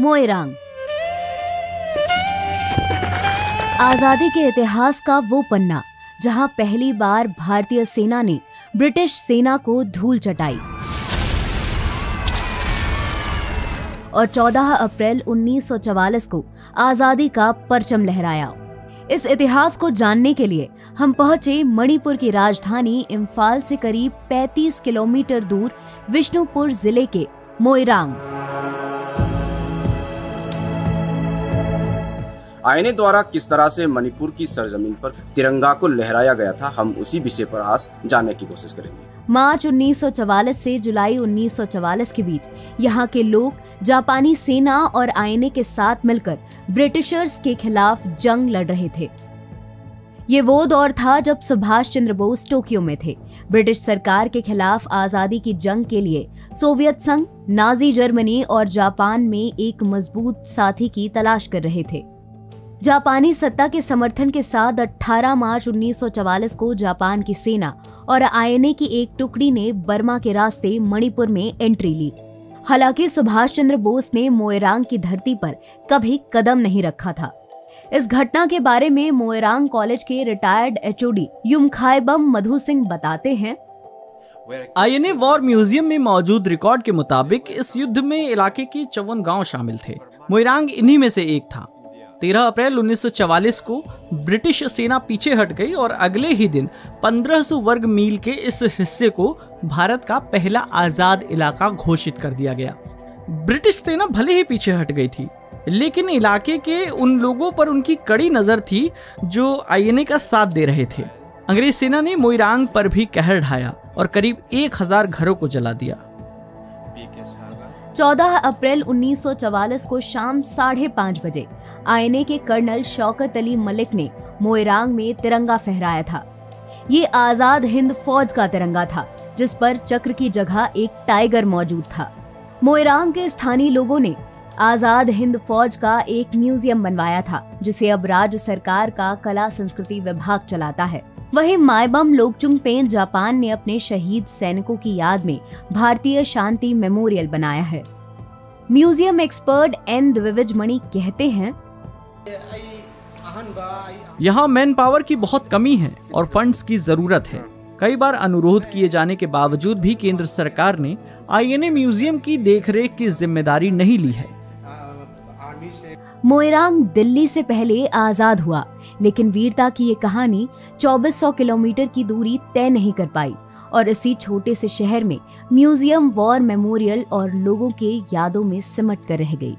मोइरांग। आजादी के इतिहास का वो पन्ना जहां पहली बार भारतीय सेना ने ब्रिटिश सेना को धूल चटाई और 14 अप्रैल 1944 को आजादी का परचम लहराया। इस इतिहास को जानने के लिए हम पहुंचे मणिपुर की राजधानी इम्फाल से करीब 35 किलोमीटर दूर विष्णुपुर जिले के मोइरांग। आईएनए द्वारा किस तरह से मणिपुर की सरजमीन पर तिरंगा को लहराया गया था, हम उसी विषय पर आज जानने की कोशिश करेंगे। मार्च 1944 से जुलाई 1944 के बीच यहाँ के लोग जापानी सेना और आईएनए के साथ मिलकर ब्रिटिशर्स के खिलाफ जंग लड़ रहे थे। ये वो दौर था जब सुभाष चंद्र बोस टोक्यो में थे। ब्रिटिश सरकार के खिलाफ आजादी की जंग के लिए सोवियत संघ, नाजी जर्मनी और जापान में एक मजबूत साथी की तलाश कर रहे थे। जापानी सत्ता के समर्थन के साथ 18 मार्च 1944 को जापान की सेना और आईएनए की एक टुकड़ी ने बर्मा के रास्ते मणिपुर में एंट्री ली। हालांकि सुभाष चंद्र बोस ने मोइरांग की धरती पर कभी कदम नहीं रखा था। इस घटना के बारे में मोइरांग कॉलेज के रिटायर्ड एचओडी युमखायबम मधु सिंह बताते हैं। आईएनए वॉर म्यूजियम में मौजूद रिकॉर्ड के मुताबिक इस युद्ध में इलाके के 54 गांव शामिल थे। मोइरांग इन्हीं में से एक था। 13 अप्रैल 1944 को ब्रिटिश सेना पीछे हट गई और अगले ही दिन 1500 वर्ग मील के इस हिस्से को भारत का पहला आजाद इलाका घोषित कर दिया गया। ब्रिटिश सेना भले ही पीछे हट गई थी, लेकिन इलाके के उन लोगों पर उनकी कड़ी नजर थी जो आईएनए का साथ दे रहे थे। अंग्रेज सेना ने मोइरांग पर भी कहर ढाया और करीब 1000 घरों को जला दिया। 14 अप्रैल 1944 को शाम 5:30 बजे आईएनए के कर्नल शौकत अली मलिक ने मोइरांग में तिरंगा फहराया था। ये आजाद हिंद फौज का तिरंगा था, जिस पर चक्र की जगह एक टाइगर मौजूद था। मोइरांग के स्थानीय लोगों ने आजाद हिंद फौज का एक म्यूजियम बनवाया था, जिसे अब राज्य सरकार का कला संस्कृति विभाग चलाता है। वहीं मायबम लोकचुंगपेन जापान ने अपने शहीद सैनिकों की याद में भारतीय शांति मेमोरियल बनाया है। म्यूजियम एक्सपर्ट एन द्विविजमणि कहते हैं, यहाँ मैन पावर की बहुत कमी है और फंड्स की जरूरत है। कई बार अनुरोध किए जाने के बावजूद भी केंद्र सरकार ने आईएनए म्यूजियम की देखरेख की जिम्मेदारी नहीं ली है। मोइरांग दिल्ली से पहले आजाद हुआ, लेकिन वीरता की ये कहानी 2400 किलोमीटर की दूरी तय नहीं कर पाई और इसी छोटे से शहर में म्यूजियम वॉर मेमोरियल और लोगों के यादों में सिमट कर रह गई।